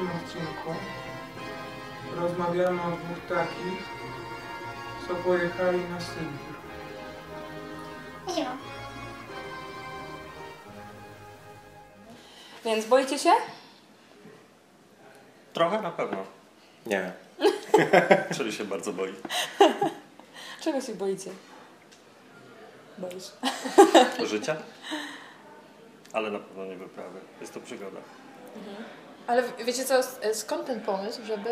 dzisiejszym odcinku rozmawiamy o dwóch takich, co pojechali na Sybir. Zimą. Więc boicie się? Trochę na pewno. Nie. Czyli się bardzo boi. Czego się boicie? Boisz? Życia? Ale na pewno nie wyprawy. Jest to przygoda. Ale wiecie co, skąd ten pomysł, żeby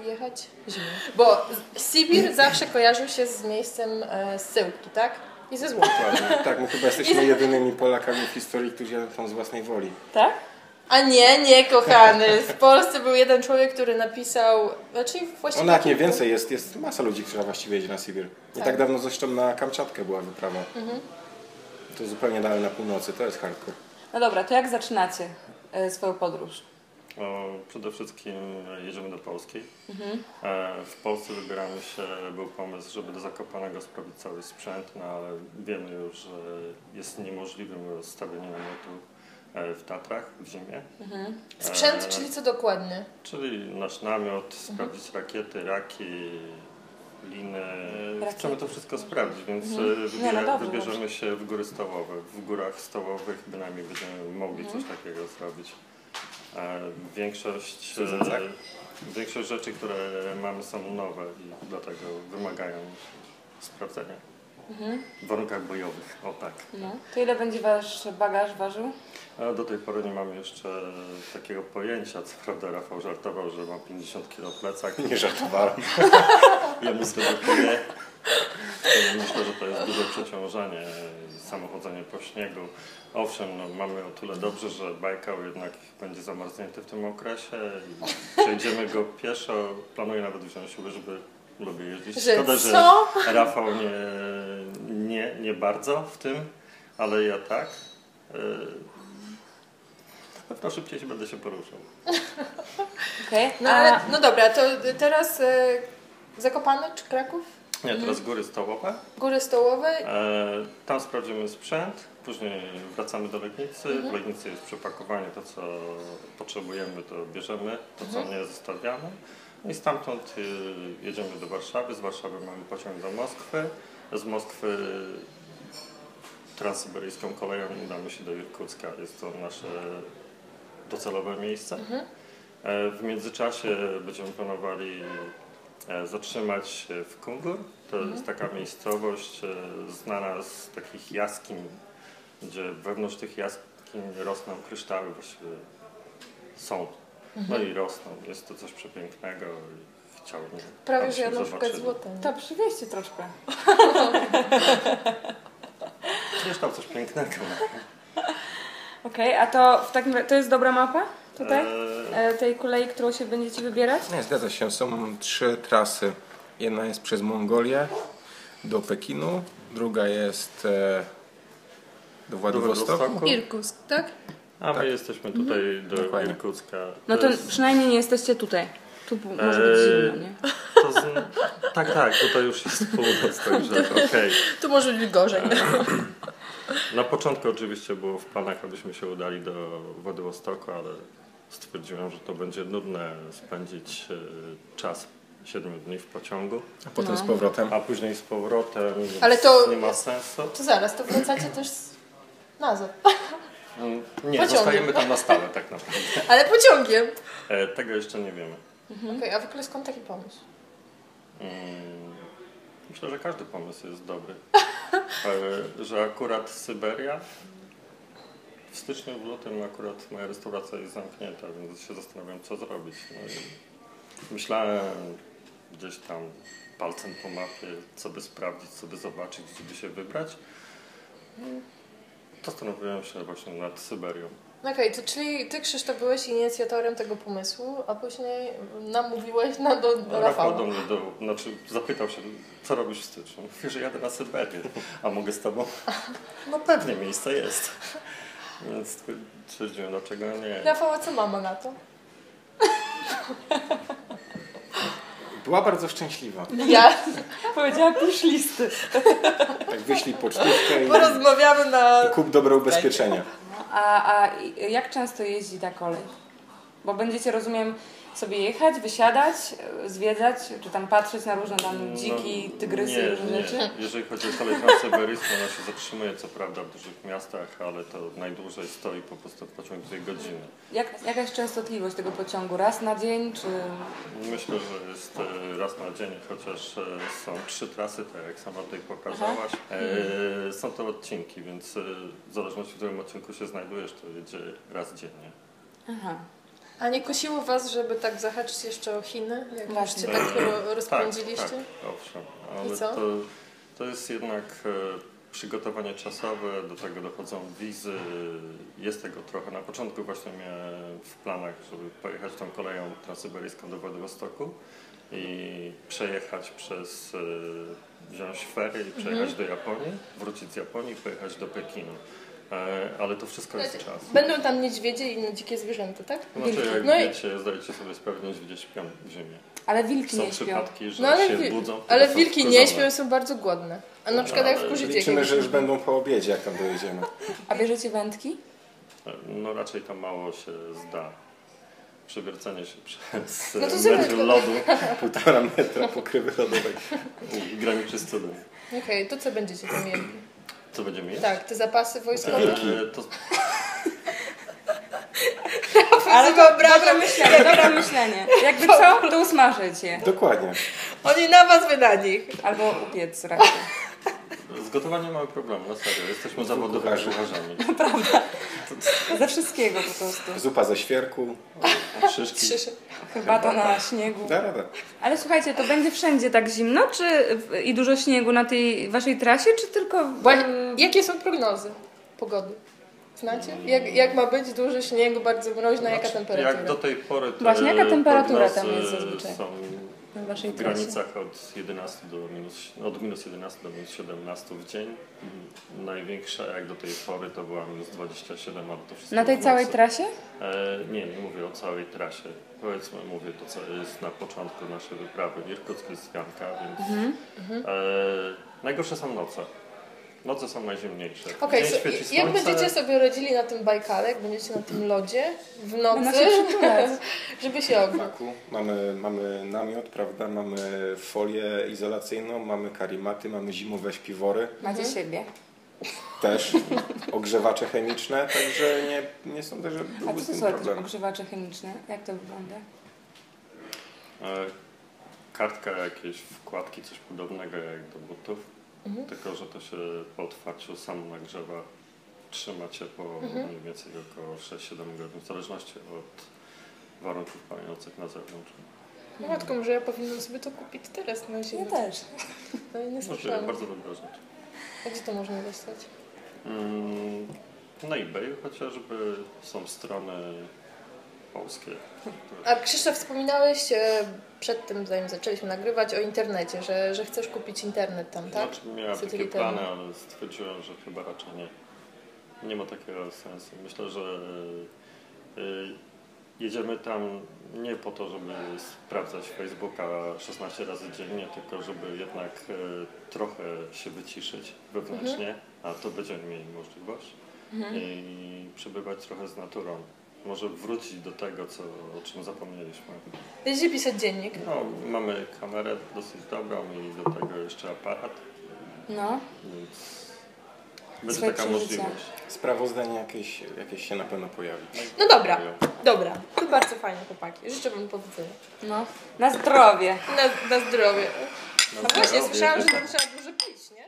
jechać zimą? Bo Sybir zawsze kojarzył się z miejscem zsyłki, tak? I ze złotem. Dokładnie. Tak, my chyba jesteśmy jedynymi Polakami w historii, którzy jadą tam z własnej woli. Tak? A nie, kochany. W Polsce był jeden człowiek, który napisał... Znaczy właściwie... Nawet nie więcej, jest masa ludzi, która właściwie jedzie na Sybir. Nie tak dawno zresztą na Kamczatkę była wyprawa. To zupełnie dalej na północy, to jest hardcore. No dobra, to jak zaczynacie swoją podróż? Przede wszystkim jedziemy do Polski. W Polsce wybieramy się, był pomysł, żeby do Zakopanego sprawić cały sprzęt, no ale wiemy już, że jest niemożliwym rozstawienie namiotu w Tatrach w zimie. Sprzęt, czyli co dokładnie? Czyli nasz namiot, sprawdzić rakiety, raki, liny. Chcemy to wszystko sprawdzić, więc wybierzemy się w góry stołowe. W górach stołowych bynajmniej będziemy mogli coś takiego zrobić. Większość rzeczy, które mamy, są nowe i dlatego wymagają sprawdzenia. W warunkach bojowych, o tak. No. To ile będzie wasz bagaż ważył? A do tej pory nie mamy jeszcze takiego pojęcia, co prawda Rafał żartował, że ma 50 kg plecak. Nie żartowałem. Jemu zdobrakuje. Myślę, że to jest duże przeciążenie, samochodzenie po śniegu. Owszem, no, mamy o tyle dobrze, że Bajkał jednak będzie zamarznięty w tym okresie i przejdziemy go pieszo. Planuję nawet wziąć łyżwy, żeby lubię jeździć. Szkoda, że Rafał nie bardzo w tym, ale ja tak. Na pewno szybciej będę się poruszał. Okay. No dobra, to teraz Zakopane czy Kraków? Nie, teraz góry stołowe. Góry stołowe. Tam sprawdzimy sprzęt, później wracamy do Legnicy. W Legnicy jest przepakowanie, to co potrzebujemy to bierzemy, to co nie zostawiamy. I stamtąd jedziemy do Warszawy, z Warszawy mamy pociąg do Moskwy. Z Moskwy transsyberyjską koleją udamy się do Irkucka, jest to nasze docelowe miejsce. W międzyczasie będziemy planowali zatrzymać się w Kungur. To jest taka miejscowość znana z takich jaskiń, gdzie wewnątrz tych jaskiń rosną kryształy, właściwie są. No i rosną. Jest to coś przepięknego i chciałbym, prawie że jadą szukać złota. To przywieźcie troszkę. Kryształ coś pięknego. Okej, a to w takim to jest dobra mapa tutaj? Tej kolei, którą się będziecie wybierać? Nie, zgadza się. Są 3 trasy. Jedna jest przez Mongolię do Pekinu, druga jest do Władywostoku. Irkutsk, tak? A my jesteśmy tutaj do Dokładnie. Irkucka. No to przynajmniej nie jesteście tutaj. Tu może być zimno, nie? Tak, tutaj już jest północ, także okej. Tu może być gorzej. Na początku oczywiście było w planach, abyśmy się udali do Władywostoku, ale stwierdziłem, że to będzie nudne spędzić czas 7 dni w pociągu. A potem z powrotem. A później z powrotem, Ale to nie ma sensu. To zaraz, to wracacie też nazad. Nie, pociągiem. zostajemy tam na stałe tak naprawdę. Ale pociągiem. Tego jeszcze nie wiemy. Okej, a w ogóle skąd taki pomysł? Myślę, że każdy pomysł jest dobry. Że akurat Syberia, w styczniu, w lutym akurat moja restauracja jest zamknięta, więc się zastanawiam, co zrobić. No i myślałem gdzieś tam palcem po mapie, co by sprawdzić, co by zobaczyć, gdzie by się wybrać. Zastanawiałem się właśnie nad Syberią. Okej, to czyli ty, Krzysztof, byłeś inicjatorem tego pomysłu, a później namówiłeś do Rafała. Do mnie zapytał się, co robisz w styczniu? Mówię, że jadę na Syberię, a mogę z tobą? No pewnie, miejsce jest. Więc stwierdziłem, dlaczego nie. Rafał, a co mama na to? Była bardzo szczęśliwa. Ja? Powiedziała, pisz listy. Tak wyślij pocztówkę i Porozmawiamy kup dobre ubezpieczenia. A jak często jeździ ta kolej? Bo będziecie, rozumiem, sobie jechać, wysiadać, zwiedzać, czy tam patrzeć na różne tam dziki, tygrysy i różne rzeczy? Jeżeli chodzi o kolej transsyberyjską, ona się zatrzymuje co prawda w dużych miastach, ale to najdłużej stoi po prostu pociąg 2 godziny. Jaka jest częstotliwość tego pociągu? Raz na dzień, czy... Myślę, że jest raz na dzień, chociaż są 3 trasy, tak jak sama tutaj pokazałaś. Są to odcinki, więc w zależności w którym odcinku się znajdujesz, to jedzie raz dziennie. Aha. A nie kusiło Was, żeby tak zahaczyć jeszcze o Chiny? Jak Właśnie. się tak rozpędziliście? Tak, owszem. I Ale co? to jest jednak przygotowanie czasowe, do tego dochodzą wizy. Jest tego trochę. Na początku właśnie miałem w planach, żeby pojechać tą koleją transsyberyjską do Władywostoku i przejechać wziąć fery i przejechać do Japonii, wrócić z Japonii i pojechać do Pekinu. Ale to wszystko jest czas. Będą tam niedźwiedzie i inne dzikie zwierzęta, tak? Znaczy, jak wiecie, zdajecie sobie sprawę, niedźwiedzie śpią w ziemię. Ale wilki Są nie śpią. przypadki, że No ale, się budzą. ale są wilki nie wkurzone. śpią, są bardzo głodne. A na przykład jak wkurzycie Liczymy, jakiegoś... że już będą po obiedzie, jak tam dojedziemy. A bierzecie wędki? No raczej to mało się zda. Przewiercenie się przez No to metr sobie- lodu 1,5 metra pokrywy lodowej. graniczy z cudem. Okej, to co będziecie tam mieli? Co będziemy jeść? Tak, te zapasy wojskowe? To Ale dobre myślenie. Jakby co, to usmażyć je. Dokładnie. Oni na Was wy na nich. Albo upiec raczej. z gotowaniem mamy problem, na serio. Jesteśmy zawodowymi kucharzami. Ze wszystkiego po prostu. Zupa ze świerku. Szyszki. Herbata na śniegu. Da radę. Ale słuchajcie, to będzie wszędzie tak zimno, czy i dużo śniegu na tej waszej trasie, czy tylko... Jakie są prognozy pogody? Znacie? Jak ma być dużo śniegu, bardzo mroźna, jaka temperatura? Jak do tej pory to Właśnie, jaka temperatura tam prognozy jest zazwyczaj? są na waszej w trasie? granicach od minus 11 do minus 17 w dzień. Największa jak do tej pory to była minus 27, ale to wszystko Na tej w całej nocy. trasie? Nie mówię o całej trasie. Powiedzmy, mówię to, co jest na początku naszej wyprawy. Irkuck jest Janka, więc najgorsze są noce. Noce są najzimniejsze. Okej, Dzień świeci jak słońce. będziecie sobie radzili na tym Bajkale, jak będziecie na tym lodzie w Będą nocy, się przytulać. żeby się ogrzać? Maku. Mamy namiot, prawda? Mamy folię izolacyjną, mamy karimaty, mamy zimowe śpiwory. Macie siebie. Też ogrzewacze chemiczne, także nie sądzę, że A byłby co z to tym są problem. ogrzewacze chemiczne? Jak to wygląda? Kartka, jakieś wkładki, coś podobnego jak do butów. Tylko, że to się po otwarciu samo nagrzewa. Trzyma ciepło mniej więcej około 6-7 godzin, w zależności od warunków panujących na zewnątrz. No matko, może ja powinnam sobie to kupić teraz na ziemię. Ja też. No i nie Możliwe, słyszałam. bardzo dobra rzecz. A gdzie to można dostać? Na eBayu chociażby są strony polskie. A Krzysztof, wspominałeś przed tym, zanim zaczęliśmy nagrywać, o internecie, że chcesz kupić internet tam, tak? Znaczy, miałem takie Satelitarny. plany, ale stwierdziłem, że chyba raczej nie. Nie ma takiego sensu. Myślę, że jedziemy tam nie po to, żeby sprawdzać Facebooka 16 razy dziennie, tylko żeby jednak trochę się wyciszyć wewnętrznie, a to będziemy mieli możliwość i przebywać trochę z naturą. Może wrócić do tego, o czym zapomnieliśmy. Będziecie pisać dziennik. No, mamy kamerę dosyć dobrą i do tego jeszcze aparat, No. więc będzie Swoje taka przeżycia. możliwość. Sprawozdanie jakieś się na pewno pojawi. No dobra. To bardzo fajnie, chłopaki. Życzę Wam powodzenia. No. Na zdrowie. Na zdrowie. No, No właśnie, zdrowie, słyszałam, że tak. to trzeba dużo pić, nie?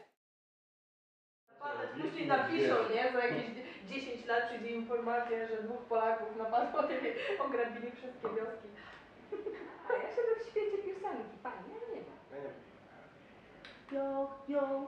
Później napiszą, nie? Za jakieś 10 lat przyjdzie informacja, że 2 Polaków napadło i ograbili wszystkie wioski. A ja się w świecie piosenki, fajnie, nie wiem. Yo, yo,